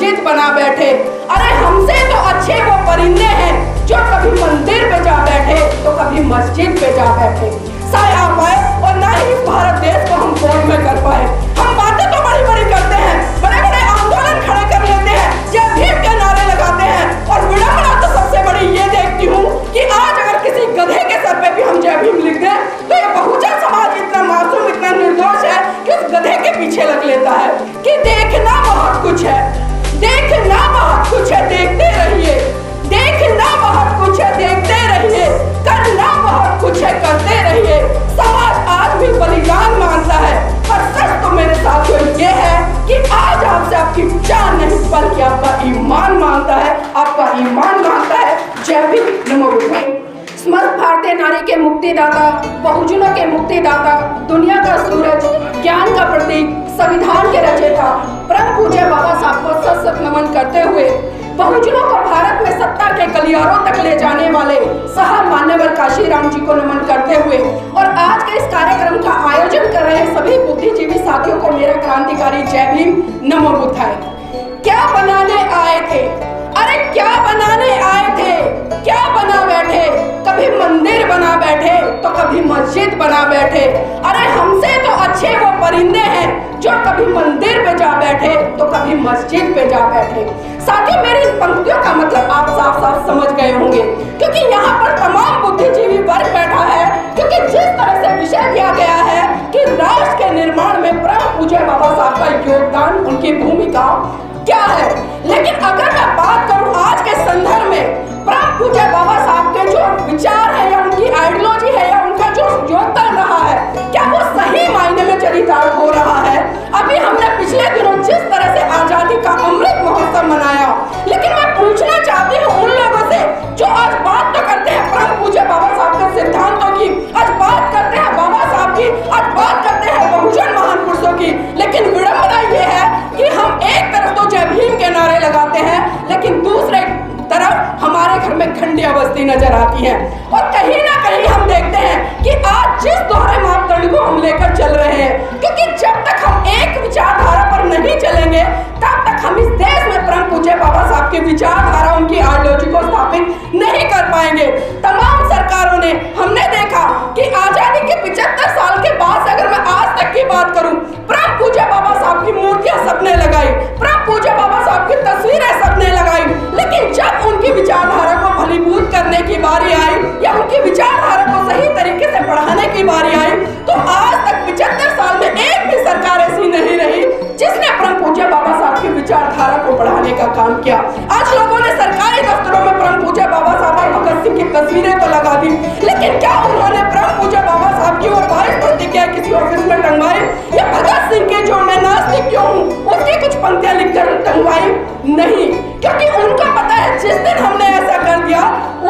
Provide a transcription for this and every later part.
मस्जिद बना बैठे। अरे हमसे तो अच्छे वो परिंदे हैं जो कभी मंदिर पे जा बैठे तो कभी मस्जिद पे जा बैठे। साया आ पाए और ना ही इस भारत देश को हम बोर्ड में कर पाए। हम बातें तो बड़ी बड़ी करते हैं, बड़े बड़े आंदोलन खड़े कर लेते हैं, जय भीम के नारे लगाते हैं, और विडंबना तो सबसे बड़ी ये देखती हूँ कि आज अगर किसी गधे के सर पे भी हम जय भीम लिख दें तो ये बहुजन समाज इतना मासूम, इतना निर्दोष है कि उस गधे के पीछे लग लेता है कि देखना बहुत कुछ है, देखना बहुत कुछ है, देखते रहिए, देखना बहुत कुछ है, देखते रहिए, करना बहुत कुछ है, करते रहिए। समाज आज भी बलिदान मांगता है, पर सच तो मेरे साथियों ये है कि आज आपसे आपकी जान नहीं बल्कि आपका ईमान मांगता है, आपका ईमान मांगता है। जय भीम, नमो बुद्धाय। समस्त भारतीय नारी के मुक्तिदाता, बहुजनों के मुक्तिदाता, दुनिया का सूरज, ज्ञान का प्रतीक, संविधान के रचयिता परम पूज्य बाबा साहब को सत सत नमन करते हुए बहुजनों को भारत में सत्ता के गलियारों तक ले जाने वाले साहब मान्यवर काशीराम जी को नमन करते हुए और आज के इस कार्यक्रम का आयोजन कर रहे सभी बुद्धिजीवी साथियों को मेरा क्रांतिकारी जय भीम, नमो बुद्धाय। क्या बनाने आए थे? अरे क्या बनाने आए थे? क्या बना बैठे? कभी मंदिर बना बैठे तो कभी मस्जिद बना बैठे। अरे हमसे तो अच्छे वो परिंदे हैं जो कभी मंदिर पे जा बैठे तो कभी मस्जिद पे जा बैठे। साथियों, मेरी इन पंक्तियों का मतलब आप साफ साफ समझ गए होंगे, क्योंकि यहाँ पर तमाम बुद्धिजीवी वर्ग बैठा है, क्योंकि जिस तरह से विषय दिया गया है कि राष्ट्र के निर्माण में परम पूज्य बाबा साहब का योगदान, उनकी भूमिका क्या है। लेकिन अगर मैं बात करूं आज के संदर्भ में परम पूज्य बाबा साहब के जो विचार है या उनकी आइडियोलॉजी है या उनका जो योगदान रहा है, क्या वो सही मायने में चरितार्थ हो रहा है? अभी हमने पिछले दिनों जिस तरह से आजादी का अमृत महोत्सव मनाया, लेकिन मैं पूछना चाहती हूँ उन लोगों से जो आज बात तो करते हैं परम पूज्य बाबा साहब के सिद्धांतों की, आज बात करते हैं बाबा साहब की, आज बात करते हैं बहुजन महान पुरुषों की, लेकिन विडंबना ये है कि हम एक तरफ तो जय भीम के नारे लगाते हैं, लेकिन दूसरे तरफ हमारे घर में खंडिया बस्ती नजर आती है। और कहीं ना कहीं हम देखते हैं कि आज जिस दोहरे मापदंड को हम लेकर चल रहे हैं, क्योंकि जब तक हम एक विचारधारा पर नहीं चलेंगे तब तक हम इस देश में परम पूज्य बाबा साहब की विचारधारा, उनकी आइडियोलॉजी को स्थापित नहीं कर पाएंगे। तमाम सरकारों ने, हमने देखा कि आजादी के 75 साल के बाद से अगर मैं आज तक की बात करूं, परम पूज्य बाबा साहब की मूर्तियां सबने लगाई, परम पूज्य बाबा साहब की तस्वीरें सबने लगाई, लेकिन जब उनकी विचारधारा को फलीभूत करने की बारी आई या उनकी विचारधारा को सही तरीके से बढ़ाने की बारी आई, तो आज तक 75 साल में एक भी सरकार ऐसी नहीं रही जिसने परम पूज्य बाबा साहब की विचारधारा को बढ़ाने का काम किया। आज लोगों ने सरकारी दफ्तरों में परम पूज्य बाबा साहब और भगत सिंह की तस्वीरें तो लगा दी, लेकिन क्या उन्होंने परम पूज्य बाबा साहब की वो 22 प्रतिज्ञा किसी ऑफिस में टंगवाई या भगत सिंह के जो मैं नास्तिक क्यों हूँ उसकी कुछ पंक्तियां लिखकर टंगवाई? नहीं, क्योंकि उनको पता है जिस दिन हमने ऐसा कर दिया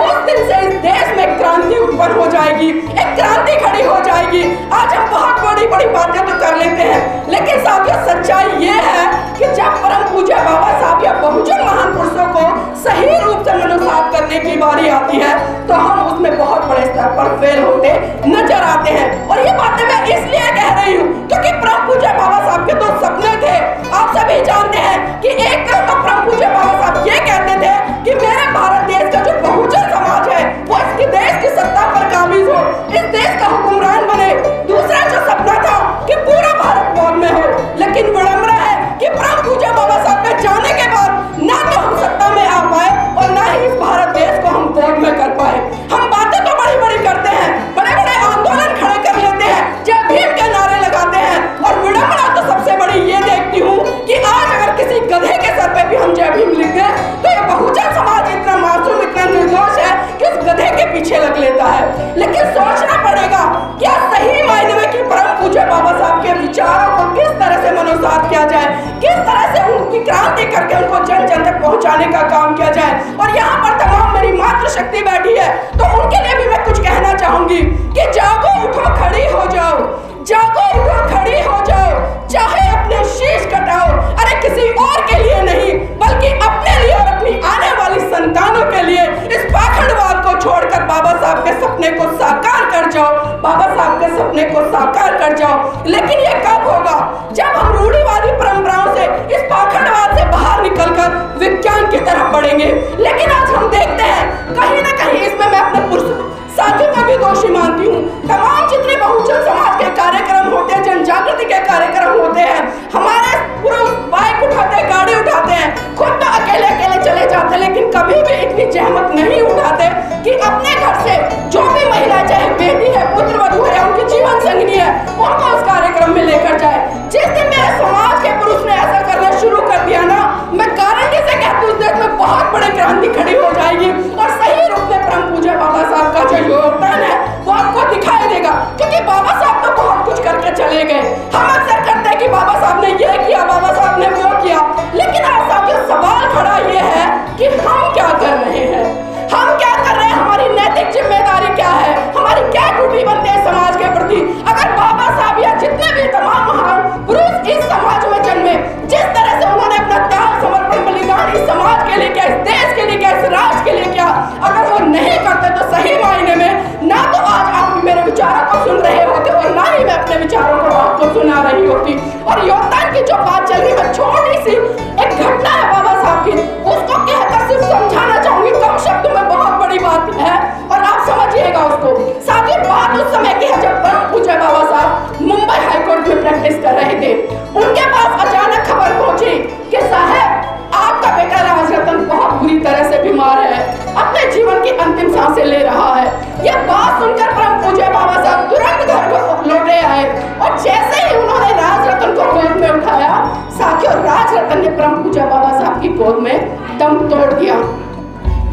उस दिन से इस देश में क्रांति उत्पन्न हो जाएगी, एक क्रांति खड़ी हो जाएगी। आज हम बहुत बड़ी बड़ी बातें तो कर लेते हैं, लेकिन साथियों सच्चाई ये है कि जब परम पूज्य बाबा साहब या बहुजन महान पुरुषों को सही रूप से मनोसात करने की बारी आती है तो हम उसमें बहुत बड़े स्तर पर फेल होते नजर आते हैं। और ये बातें मैं इसलिए कह रही हूँ क्योंकि परम पूज्य बाबा साहब के 2 सपने थे। आप सभी जानते हैं कि एक तरफ तो परम पूज्य बाबा साहब ये कहते थे कि मेरे भारत देश का जो बहुजन समाज है वो इस देश की सत्ता पर काबिज हो, इस देश का हुक्मरान बने। दूसरा जो सपना था कि पूरा भारत मौज में हो, लेकिन विडंबना है कि परम पूज्य बाबा साहब के जाने के बाद ना तो हम सत्ता में आ पाए और ना ही इस भारत देश को हम बोर्ड में कर पाए। हम बातें तो बड़ी बड़ी करते हैं, बड़े बड़े आंदोलन खड़े कर लेते हैं, जय भीम के नारे लगाते हैं, और विडंबना तो सबसे बड़ी ये देखती हूँ कि आज अगर किसी गधे के सर पे भी हम जय भीम लिख दें तो ये बहुजन समाज इतना मासूम, इतना निर्दोष है कि उस गधे के पीछे लग लेता है। लेकिन सोचना पड़ेगा क्या सही मायने में कि परम पूज्य बाबा साहब के विचारों को किस तरह से मनोसात किया जाए, किस तरह से उनकी क्रांति करके उनको जन जन तक पहुंचाने का काम किया जाए। और यहाँ पर तमाम मेरी मातृशक्ति बैठी है तो उनके लिए भी मैं कुछ कहना चाहूंगी कि जागो उठो खड़ी हो जाओ, जागो उठो खड़ी हो जाओ, चाहे अपने शीश कटाओ। अरे किसी और के लिए नहीं बल्कि अपने लिए और अपनी आने वाली संतानों के लिए इस पाखंडवाद को छोड़कर बाबा साहब के सपने को साकार कर जाओ, बाबा साहब के सपने को साकार कर जाओ। लेकिन ये कब होगा? जब हम रूढ़िवादी परंपराओं से, इस पाखंडवाद से बाहर निकलकर विज्ञान की तरफ बढ़ेंगे। लेकिन आज हम देखते हैं कहीं ना कहीं इसमें मैं अपने पुरुष साथियों को भी दोषी मानती हूँ। तमाम जितने बहुजन समाज के कार्यक्रम होते हैं, जन जागृति के कार्यक्रम होते हैं, हमारे पुरुष बाइक उठाते हैं, गाड़ी उठाते हैं, खुद तो अकेले अकेले चले जाते हैं, लेकिन कभी भी इतनी जहमत नहीं उठाते कि अपने घर से जो भी महिला, चाहे बेटी है, पुत्र वधू है, उनकी जीवन संगिनी है, उनको उस कार्यक्रम में लेकर जाए। जिस दिन मेरे समाज के पुरुष ने ऐसा करना शुरू कर दिया ना, मैं गारंटी से कहती हूँ उस देश में बहुत बड़ी क्रांति खड़ी हो जाएगी और सही रूप में परम पूज्य बाबा साहब का जो योगदान है वो आपको दिखाई देगा। क्योंकि बाबा साहब तो बहुत कुछ करके चले गए। हम अक्सर करते हैं कि बाबा साहब ने ये किया, बाबा साहब ने वो किया, लेकिन आज साथियों सवाल खड़ा ये है कि हम क्या कर रहे हैं, हम क्या कर रहे हैं, हमारी नैतिक जिम्मेदारी क्या है, हमारी क्या ड्यूटी बनती है समाज के प्रति। अगर बाबा साहब या जितने भी तमाम महान पुरुष इस समाज में जन्मे, जिस तरह से उन्होंने अपना त्याग, समर्पण, बलिदान इस समाज के लिए किया, इस देश के लिए किया, इस राष्ट्र के लिए किया, अगर वो नहीं करते तो सही मायने में ना तो आज आप मेरे विचारों को सुन रहे होते और ना ही मैं अपने विचारों को आपको सुना रही होती। और योगदान की जो बात चल रही है, छोटी सी एक घटना है बाबा साहब की, उसको कहकर सिर्फ समझाना चाहूंगी, कम शब्द में बहुत बड़ी बात है और आप समझिएगा उसको। साथ ही बात उस समय की है जब परम पूज्य बाबा साहब मुंबई हाईकोर्ट में प्रैक्टिस कर रहे थे। उनके पास अचानक खबर पहुंची कि साहब आपका बेटा राजरतन बहुत बुरी तरह से बीमार है, अपने जीवन की अंतिम सांसें ले रहा है। यह बात सुनकर परम पूज्य बाबा साहब तुरंत घर को लौटे आए और जैसे ही उन्होंने राजरतन को गोद में उठाया, साथियों राजरतन ने परम पूज्य बाबा साहब की गोद में दम तोड़ दिया।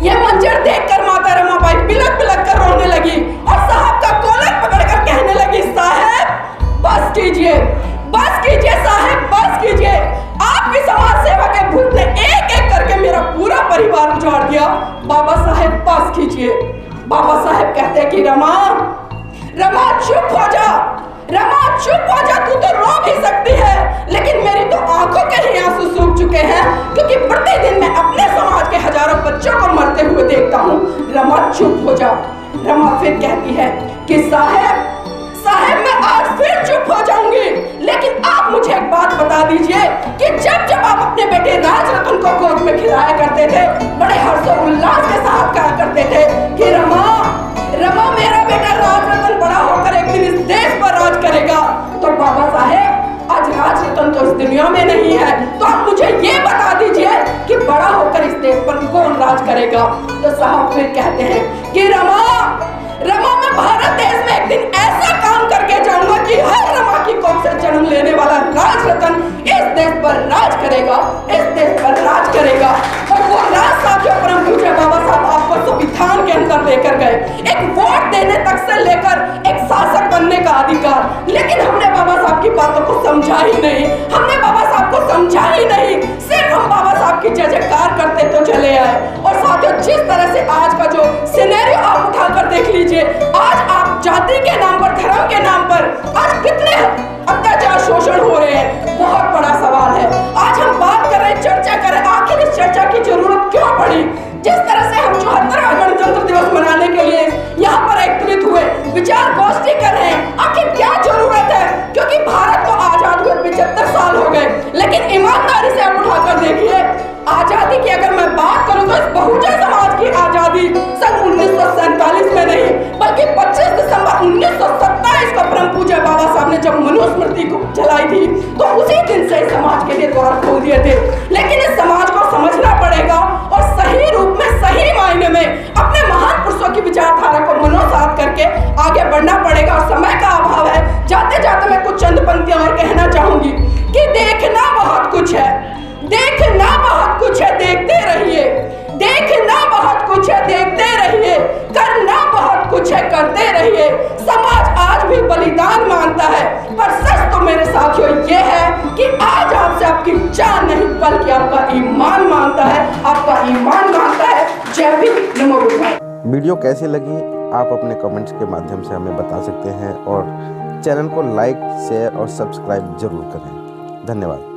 यह मंजर देखकर माता रमाबाई बिलक बिलक कर रोने लगी और साहब का कॉलर पकड़कर कहने लगी, साहब बस कीजिए, बस कीजिए साहब, बस कीजिए। आपकी समाज सेवा के भूत ने एक एक करके मेरा पूरा परिवार उजाड़ दिया। बाबा साहब बस कीजिए। बाबा साहब कहते हैं कि रमा, रमा चुप हो जा, रमा चुप हो जा, तू तो रो भी सकती है, लेकिन मेरी तो आंखों के ही आंसू सूख चुके हैं, क्योंकि प्रतिदिन मैं अपने समाज के हजारों बच्चों को मरते हुए देखता हूँ। रमा चुप हो जा। रमा फिर कहती है कि साहब, साहब मैं आज फिर चुप हो जाऊंगी, लेकिन आप मुझे एक बात बता दीजिए कि जब जब आप अपने बेटे राजरतन को गोद में खिलाया करते थे, बड़े हर्षोल्लास के साथ कहा करते थे कि रमा, रमा मेरा बेटा राजरतन बड़ा होकर एक दिन इस देश पर राज करेगा। तो बाबा साहेब आज राजरतन तो इस दुनिया में नहीं है, तो आप मुझे ये बता दीजिए कि बड़ा होकर इस देश पर कौन राज करेगा। तो साहब फिर कहते हैं कि रमा, रमा मैं भारत देश में एक दिन ऐसा काम करके जाऊंगा कि हर रमा की कोख से जन्म लेने वाला राजरतन इस देश पर राज करेगा, इस देश पर राज करेगा। और वो राज साथियों परम पूज्य बाबा साहब आपको संविधान के अंदर लेकर गए, एक वोट देने तक से लेकर एक शासक बनने का अधिकार। लेकिन हमने बाबा साहब की बातों को समझा ही नहीं, हमने बाबा साहब को समझा ही नहीं, सिर्फ हम बाबा साहब की जय जयकार करते तो चले आए। और साथियों जिस तरह से आज का जो सिनेरियो आप उठाकर देख लीजिए, आज आप जाति के नाम पर, धर्म के नाम पर आज कितने अत्याचार, शोषण हो रहे हैं, बहुत बड़ा सवाल है। आज हम बात कर रहे हैं, चर्चा कर रहे हैं, आखिर इस चर्चा की जरूरत क्यों पड़ी? जिस तरह से हम 74वां गणतंत्र दिवस मनाने के लिए यहाँ पर एकत्रित हुए, विचार गोष्ठी कर रहे हैं, आखिर क्या जरूरत है? क्योंकि भारत को आजाद हुए 75 साल हो गए, लेकिन ईमानदारी से आप उठाकर देखिए, आजादी की अगर मैं बात करूं तो इस बहुजन समाज की आजादी सन 1947 में नहीं, बल्कि 25 दिसंबर 1927 को परम पूज्य बाबा साहब ने जब मनुस्मृति को जलाई थी, तो उसी दिन से समाज के लिए द्वार खोल दिए थे। लेकिन इस समाज को समझना पड़ेगा और सही रूप में, सही मायने में अपने महान पुरुषों की विचारधारा को मनोसात करके आगे बढ़ना पड़ेगा। और समय का अभाव है, जाते जाते मैं कुछ चंद पंक्तियां और कहना चाहूंगी कि देखना बहुत कुछ है, देखना बहुत कुछ है, देखते रहिए, देखना बहुत कुछ है, देखते रहिए, करना बहुत कुछ है, करते रहिए। समाज आज भी बलिदान मांगता है, पर सच तो मेरे साथियों ये है कि आज आपसे आपकी जान नहीं बल्कि आपका ईमान मांगता है, आपका ईमान मांगता है। जय भीम, नमो बुद्धाय। वीडियो कैसी लगी आप अपने कमेंट्स के माध्यम से हमें बता सकते हैं और चैनल को लाइक, शेयर और सब्सक्राइब जरूर करें। धन्यवाद।